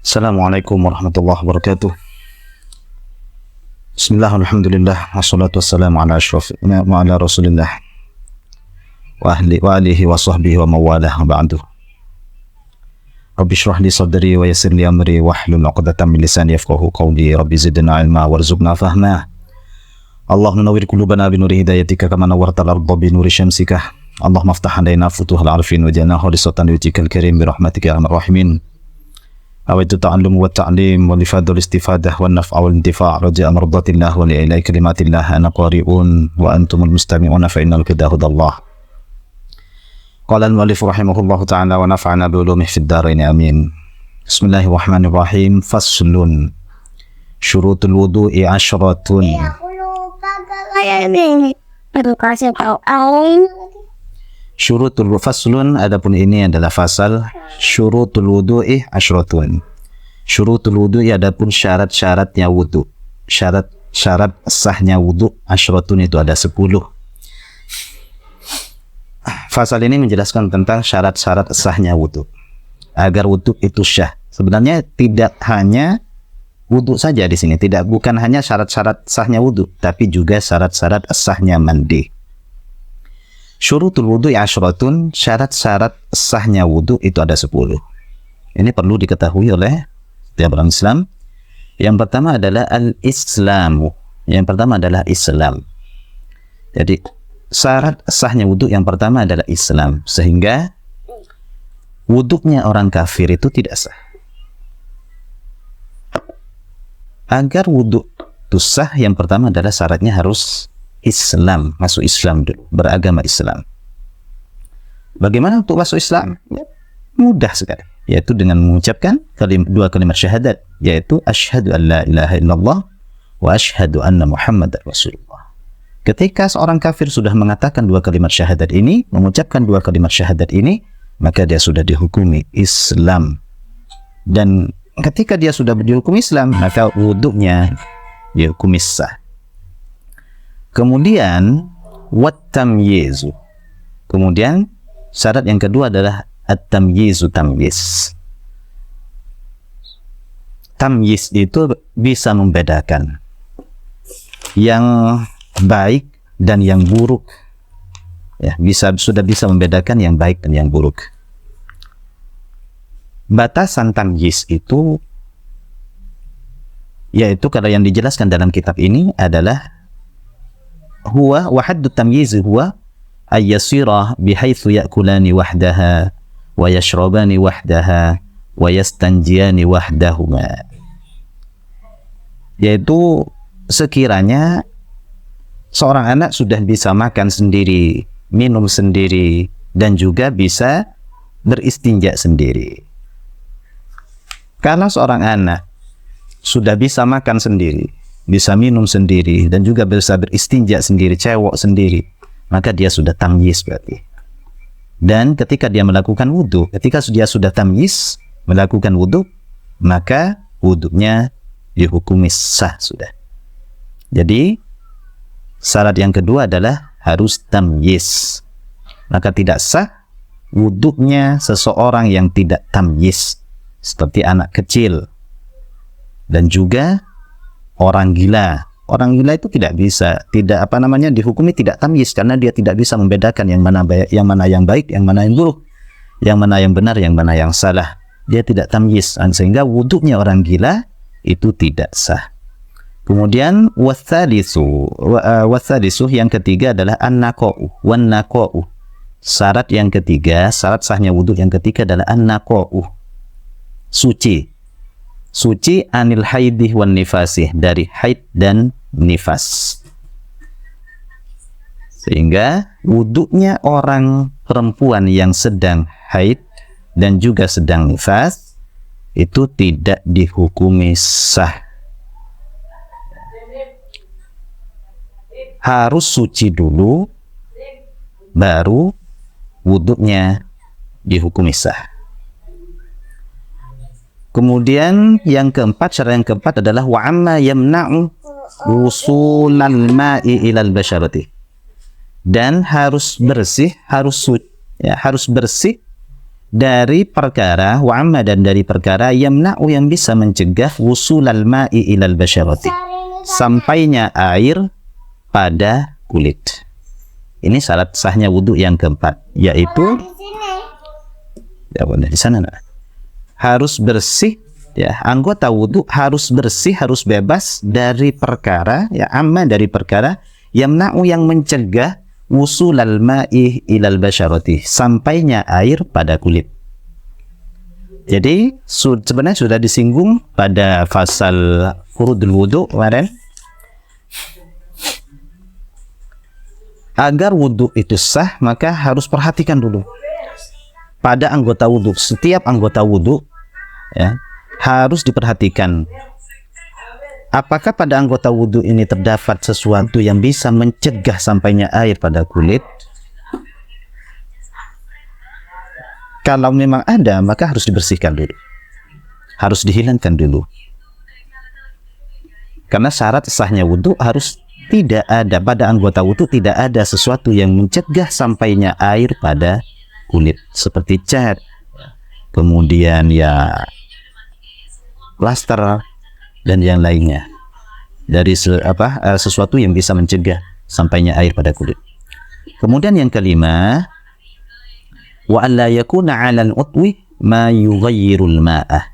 Assalamualaikum warahmatullahi wabarakatuh. Bismillah, alhamdulillah, wassalatu wassalamu ala rasulillah wa alihi wa sahbihi wa mawalah ba'du. Rabbi shrah li sadri wa yassir li amri wahlul 'uqdatam min lisani yafqahu qawli. Rabbi zidna ilma warzuqna fahma. Allahumma nawwir qulubana bi nuri hidayatika kama nawwartal arda bi nuri syamsika. Allahumma aftah 'alaina futuhal 'arifin waj'alna khalisatan li wajhikal karim bi rahmatika ya arhamar rahimin. Awaitu ta'allum wa ta'lim wa lifadul istifadah wa naf'a wal intifa' raja'a mardatillah wa li'ilai kalimatillah. Ana qari'un wa antumul mustami'una fa innal huda hudallah. Qala al-mu'allif rahimahullahu ta'ala wa nafa'ana bi ulumihi fid dharain amin. Bismillahirrahmanirrahim. Faslun. Syurutul wudu'i 'ashratun. Syurutul faslun, adapun ini adalah fasal. Syurutul wudu'i 'ashratun. Syurutul wudu'i, adapun syarat-syaratnya wudu. Syarat sahnya wudu 'ashratun, itu ada 10. Fasal ini menjelaskan tentang syarat-syarat sahnya wudu. Agar wudu itu syah. Sebenarnya tidak hanya wudu saja di sini, bukan hanya syarat-syarat sahnya wudu, tapi juga syarat-syarat sahnya mandi. Syurutul wudu'i 'ashratun, syarat-syarat sahnya wudu itu ada 10. Ini perlu diketahui oleh setiap orang Islam. Yang pertama adalah al-islamu. Yang pertama adalah Islam. Jadi syarat sahnya wudu yang pertama adalah Islam, sehingga wudunya orang kafir itu tidak sah. Agar wudu itu sah, yang pertama adalah syaratnya harus Islam, masuk Islam dulu, beragama Islam. Bagaimana untuk masuk Islam? Ya, mudah sekali, yaitu dengan mengucapkan dua kalimat syahadat, yaitu asyhadu an la ilaha illallah wa asyhadu anna muhammadar rasulullah. Ketika seorang kafir sudah mengatakan dua kalimat syahadat ini, mengucapkan dua kalimat syahadat ini, maka dia sudah dihukumi Islam. Dan ketika dia sudah dihukumi Islam, maka wudunya dihukumi sah. Kemudian wat-tamyizu. Kemudian syarat yang kedua adalah at-tamyizu, tamyiz. Tamyiz itu bisa membedakan yang baik dan yang buruk. Ya, sudah bisa membedakan yang baik dan yang buruk. Batasan tamyiz itu, yaitu kalau yang dijelaskan dalam kitab ini adalah huwa wa haddu tamyiz huwa ay yasira bihaitsu ya'kulani wahdaha wa yashrabani wahdaha wa yastanjiyani wahdahuma. Yaitu sekiranya seorang anak sudah bisa makan sendiri, minum sendiri, dan juga bisa beristinja sendiri. Kalau seorang anak sudah bisa makan sendiri, bisa minum sendiri, dan juga bisa beristinja sendiri, cewek sendiri, maka dia sudah tamyiz berarti. Dan ketika dia melakukan wudu, ketika dia sudah tamyiz melakukan wudu, maka wudunya dihukumi sah sudah. Jadi syarat yang kedua adalah harus tamyiz. Maka tidak sah wudunya seseorang yang tidak tamyiz, seperti anak kecil dan juga orang gila. Orang gila itu dihukumi tidak tamyiz, karena dia tidak bisa membedakan yang mana yang baik, yang mana yang buruk, yang mana yang benar, yang mana yang salah. Dia tidak tamyiz, sehingga wudunya orang gila itu tidak sah. Kemudian wathalitsu, yang ketiga adalah an-naqa'u wan naqa'u. Syarat yang ketiga, syarat sahnya wudu yang ketiga adalah an-naqa'u, suci. Suci anil haidih wan nifasih, dari haid dan nifas. Sehingga wudunya orang perempuan yang sedang haid dan juga sedang nifas itu tidak dihukumi sah. Harus suci dulu, baru wudunya dihukumi sah. Kemudian yang keempat, syarat yang keempat adalah wa amma yamna'u wusulal ma'i ilal basharati. Dan harus bersih, harus bersih dari perkara wa amma dan dari perkara yamna'u yang bisa mencegah wusulal ma'i ilal basyarati, sampainya air pada kulit. Ini syarat sahnya wudu yang keempat, yaitu ya boleh di sana nah. Harus bersih ya, anggota wudu harus bersih, harus bebas dari perkara ya, amma dari perkara yamna'u yang mencegah wusulal ma'i ilal basyarati, sampainya air pada kulit. Jadi sebenarnya sudah disinggung pada fasal furudul wudu kemarin. Agar wudu itu sah, maka harus perhatikan dulu pada anggota wudu. Setiap anggota wudu ya, harus diperhatikan apakah pada anggota wudu ini terdapat sesuatu yang bisa mencegah sampainya air pada kulit. Kalau memang ada, maka harus dibersihkan dulu, harus dihilangkan dulu. Karena syarat sahnya wudu harus tidak ada pada anggota wudu, tidak ada sesuatu yang mencegah sampainya air pada kulit, seperti cat, kemudian ya plaster dan yang lainnya, dari sesuatu yang bisa mencegah sampainya air pada kulit. Kemudian yang kelima, wa alla yakuna 'alal utwi ma yughayyirul ma'ah.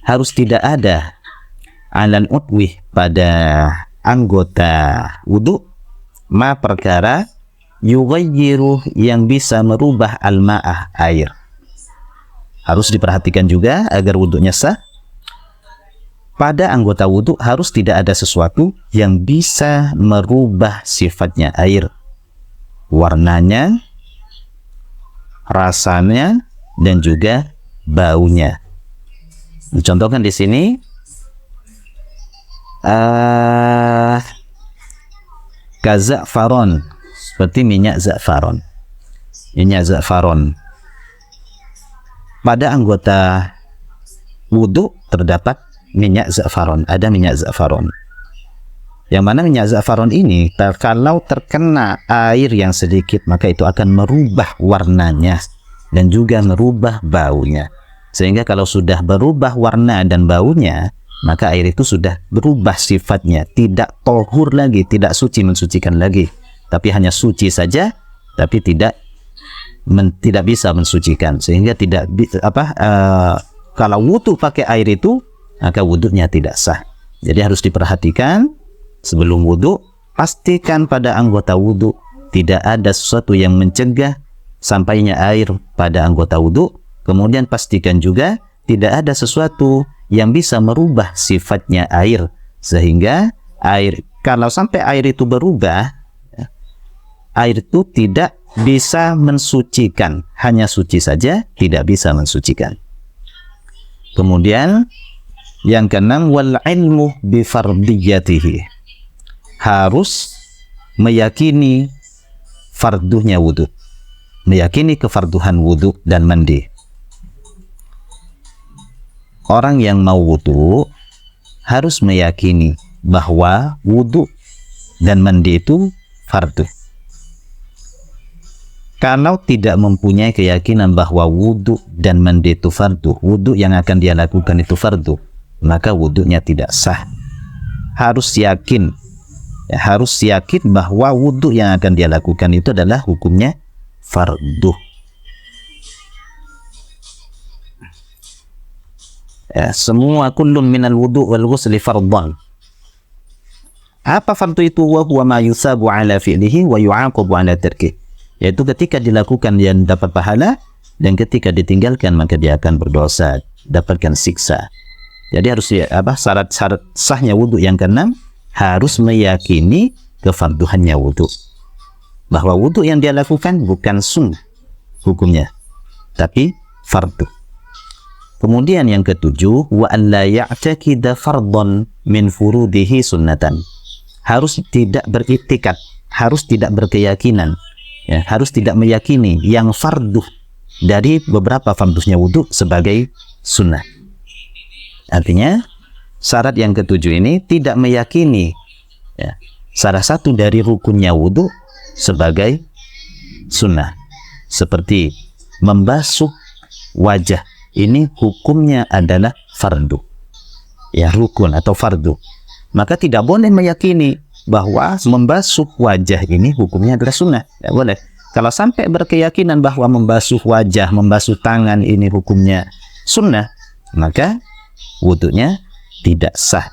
Harus tidak ada 'alal utwi pada anggota wudu ma perkara yughayyiru yang bisa merubah al-ma'ah air. Harus diperhatikan juga agar wudunya sah. Pada anggota wudu harus tidak ada sesuatu yang bisa merubah sifatnya air, warnanya, rasanya, dan juga baunya. Dicontohkan di sini kaza'faron, seperti minyak za'faron. Minyak za'faron pada anggota wudu terdapat minyak za'faron, ada minyak za'faron. Yang mana minyak za'faron ini kalau terkena air yang sedikit, maka itu akan merubah warnanya dan juga merubah baunya. Sehingga kalau sudah berubah warna dan baunya, maka air itu sudah berubah sifatnya, tidak tohur lagi, tidak suci mensucikan lagi, tapi hanya suci saja, tapi tidak bisa mensucikan. Sehingga tidak kalau wudu pakai air itu, maka wudunya tidak sah. Jadi harus diperhatikan sebelum wudu, pastikan pada anggota wudu tidak ada sesuatu yang mencegah sampainya air pada anggota wudu. Kemudian pastikan juga tidak ada sesuatu yang bisa merubah sifatnya air, sehingga air, kalau sampai air itu berubah, air itu tidak bisa mensucikan, hanya suci saja, tidak bisa mensucikan. Kemudian yang keenam, wal ilmu bi fardiyatihi, harus meyakini farduhnya wudu, meyakini kefarduhan wudu dan mandi. Orang yang mau wudu harus meyakini bahwa wudu dan mandi itu fardu. Kalau tidak mempunyai keyakinan bahwa wudu dan mandi itu fardu, wudu yang akan dia lakukan itu fardu, maka wudunya tidak sah. Harus yakin, ya, harus yakin bahwa wudu yang akan dia lakukan itu adalah hukumnya fardu. Ya, semua kullun minal wudu wal ghusli fardhan. Apa fardu itu? Wa huwa ma yusabu ala fi'lihi wa yu'aqabu ala tarkihi. Yaitu ketika dilakukan dia dapat pahala, dan ketika ditinggalkan maka dia akan berdosa, dapatkan siksa. Jadi harus syarat-syarat sahnya wudu yang keenam, harus meyakini kefarduhannya wudu, bahwa wudu yang dia lakukan bukan sunnah hukumnya, tapi fardu. Kemudian yang ketujuh, wa an la ya'taqida fardhan min furudihi sunnatan. Harus tidak beriktikad, harus tidak berkeyakinan, ya, harus tidak meyakini yang fardu dari beberapa fardusnya wudu sebagai sunnah. Artinya syarat yang ketujuh ini tidak meyakini, ya, salah satu dari rukunnya wudu sebagai sunnah, seperti membasuh wajah ini hukumnya adalah fardu, ya, rukun atau fardu. Maka tidak boleh meyakini bahwa membasuh wajah ini hukumnya adalah sunnah. Tidak boleh. Kalau sampai berkeyakinan bahwa membasuh wajah, membasuh tangan ini hukumnya sunnah, maka wudunya tidak sah.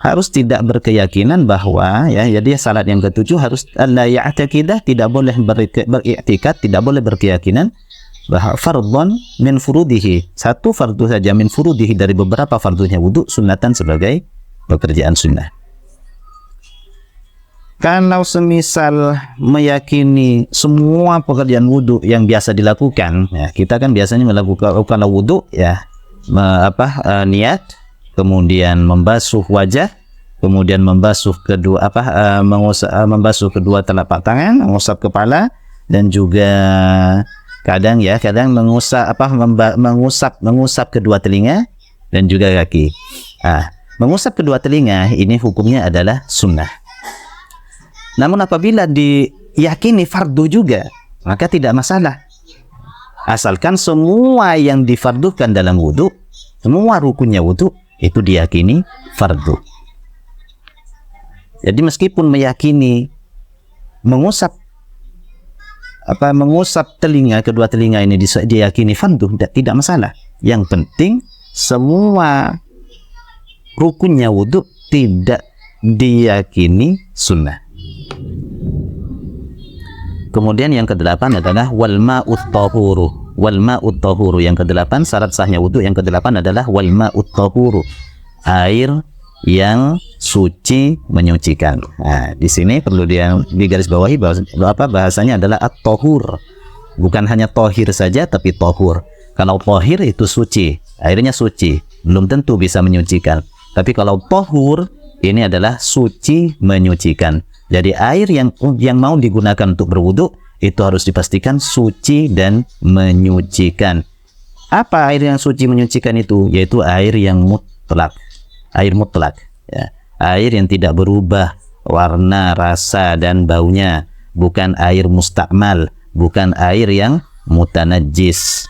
Harus tidak berkeyakinan bahwa, ya, jadi syarat yang ketujuh harus la ya'taqidah, tidak boleh beriktikad, tidak boleh berkeyakinan bahwa fardhon min furudihi, satu fardu saja min furudihi dari beberapa fardunya wudu, sunnatan sebagai pekerjaan sunnah. Kalau semisal meyakini semua pekerjaan wudu yang biasa dilakukan, ya, kita kan biasanya melakukan kalau wudu, ya, niat, kemudian membasuh wajah, kemudian membasuh membasuh kedua telapak tangan, mengusap kepala, dan juga kadang mengusap kedua telinga dan juga kaki. Mengusap kedua telinga ini hukumnya adalah sunnah. Namun apabila diyakini fardu juga, maka tidak masalah. Asalkan semua yang difardukan dalam wudu, semua rukunnya wudu itu diyakini fardu. Jadi meskipun meyakini mengusap telinga, kedua telinga ini diyakini fardu, tidak masalah. Yang penting semua rukunnya wudu tidak diyakini sunnah. Kemudian yang kedelapan adalah wal ma'ut tahuru. Wal ma'ut tahuru, yang kedelapan syarat sahnya wudu yang kedelapan adalah wal ma'ut tahuru, air yang suci menyucikan. Nah, di sini perlu digarisbawahi bahasanya adalah at-tahur. Bukan hanya tohir saja, tapi tohur. Kalau tohir itu suci, airnya suci, belum tentu bisa menyucikan. Tapi kalau tohur ini adalah suci menyucikan. Jadi air yang mau digunakan untuk berwudu itu harus dipastikan suci dan menyucikan. Apa air yang suci menyucikan itu? Yaitu air yang mutlak. Air mutlak, ya. Air yang tidak berubah warna, rasa, dan baunya. Bukan air mustakmal, bukan air yang mutanajjis.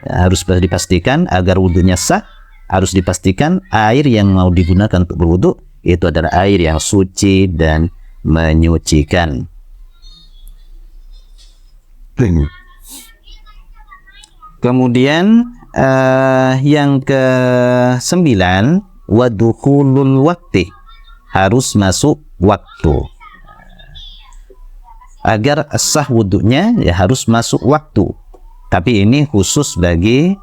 Ya, harus dipastikan agar wudunya sah, harus dipastikan air yang mau digunakan untuk berwudu itu adalah air yang suci dan menyucikan. Kemudian yang ke-9, wadukhulul wakti, harus masuk waktu. Agar sah wudunya, ya harus masuk waktu. Tapi ini khusus bagi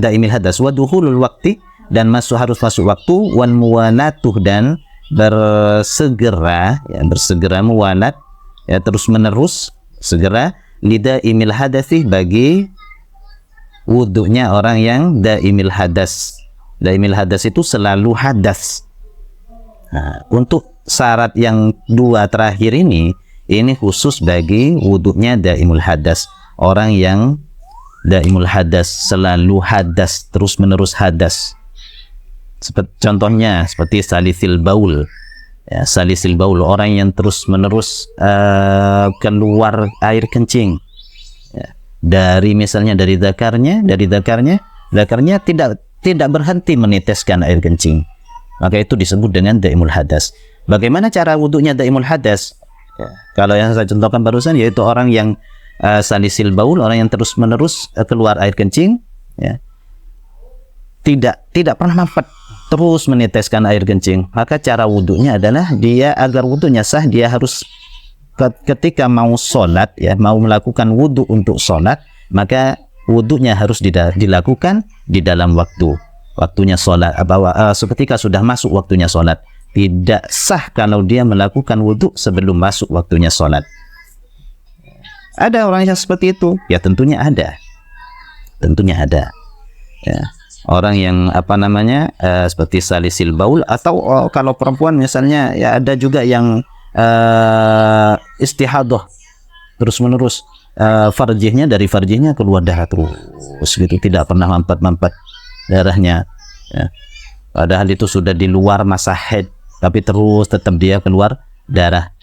daimil hadas. Wadukhulul wakti, dan harus masuk waktu. Wan muwanatuh, dan bersegera muwanat, ya, terus menerus segera lidaimil hadasi, bagi wudunya orang yang daimil hadas. Daimil hadas itu selalu hadas. Nah, untuk syarat yang dua terakhir ini khusus bagi wudunya daimul hadas. Orang yang daimul hadas, selalu hadas, terus menerus hadas. Contohnya seperti salisil baul, ya, salisil baul, orang yang terus menerus keluar air kencing, ya, misalnya dari zakarnya tidak berhenti meneteskan air kencing, maka itu disebut dengan daimul hadas. Bagaimana cara wudunya daimul hadas? Ya, kalau yang saya contohkan barusan, yaitu orang yang salisil baul, orang yang terus menerus keluar air kencing, ya, tidak pernah mampet, terus meneteskan air kencing, maka cara wudunya adalah agar wudunya sah, dia harus ketika mau sholat, ya, mau melakukan wudu untuk sholat, maka wudunya harus dilakukan di dalam waktunya sholat. Ketika sudah masuk waktunya sholat, tidak sah kalau dia melakukan wudu sebelum masuk waktunya sholat. Ada orang yang seperti itu? Ya tentunya ada, ya. Orang yang seperti salisil baul, atau kalau perempuan misalnya, ya ada juga yang istihadah, terus menerus dari farjihnya keluar darah terus gitu, tidak pernah mampet darahnya, ya. Padahal itu sudah di luar masa haid, tapi tetap dia keluar darah.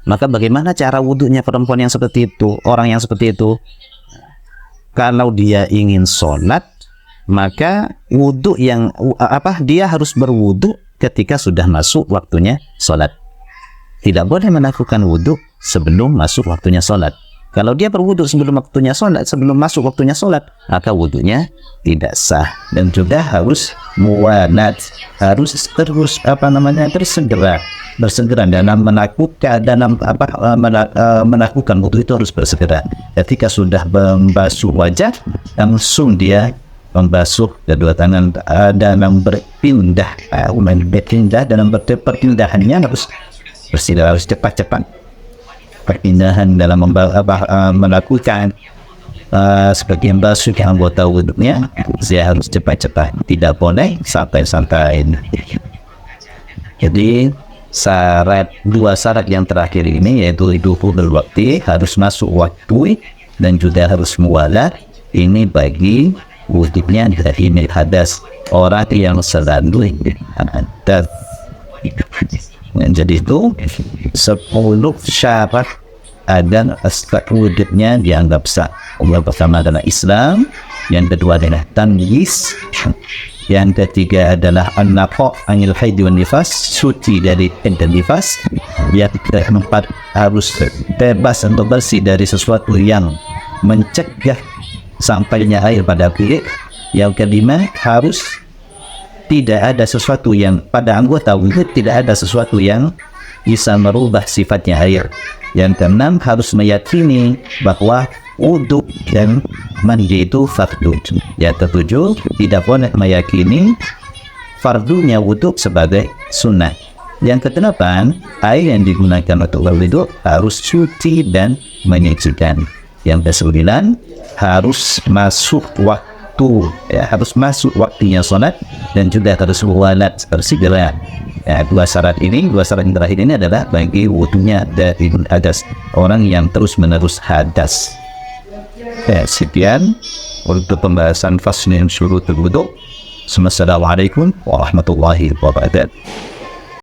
Maka bagaimana cara wudhunya perempuan yang seperti itu, orang yang seperti itu? Kalau dia ingin sholat, maka wudhu yang dia harus berwudhu ketika sudah masuk waktunya sholat. Tidak boleh melakukan wudhu sebelum masuk waktunya sholat. Kalau dia berwudhu sebelum waktunya sholat, sebelum masuk waktunya sholat, maka wudhunya tidak sah. Dan juga harus muwalat, harus terus bersegera dalam melakukan wudhu itu harus bersegera. Ketika sudah membasuh wajah, langsung dia membasuh kedua tangan dalam berpindah dalam perpindahannya harus bersila, harus cepat-cepat perpindahan dalam melakukan sebagian basuh anggota wudhunya. Saya harus cepat-cepat, tidak boleh santai-santai. Jadi dua syarat yang terakhir ini, yaitu dukhulul waqti, harus masuk waktu, dan juga harus muwalat. Ini bagi wudhunya dari hadas, orang yang selalu hadas. Jadi itu 10 syarat agar wudhunya dianggap sah. Yang pertama adalah Islam, yang kedua adalah tamyiz, yang ketiga adalah an-naqa' anil haid wan nifas, suci dari haid dan nifas, yang keempat harus bebas atau bersih dari sesuatu yang mencegah sampainya air pada kulit, yang kelima harus tidak ada sesuatu yang pada anggota wudhu, tidak ada sesuatu yang bisa merubah sifatnya air. Yang keenam harus meyakini bahwa wudhu dan mandi itu fardu. Yang ketujuh tidak boleh meyakini fardunya wudhu sebagai sunnah. Yang kedelapan, air yang digunakan untuk berwudhu harus suci dan menyucikan. Yang kesembilan, harus masuk waktu, harus masuk waktunya sholat, dan juga harus muwalat, bersegera. Dua syarat yang terakhir ini adalah bagi wudhunya dari hadas, orang yang terus menerus hadas. Sekian untuk pembahasan faslun syurutul wudhu. Assalamualaikum warahmatullahi wabarakatuh.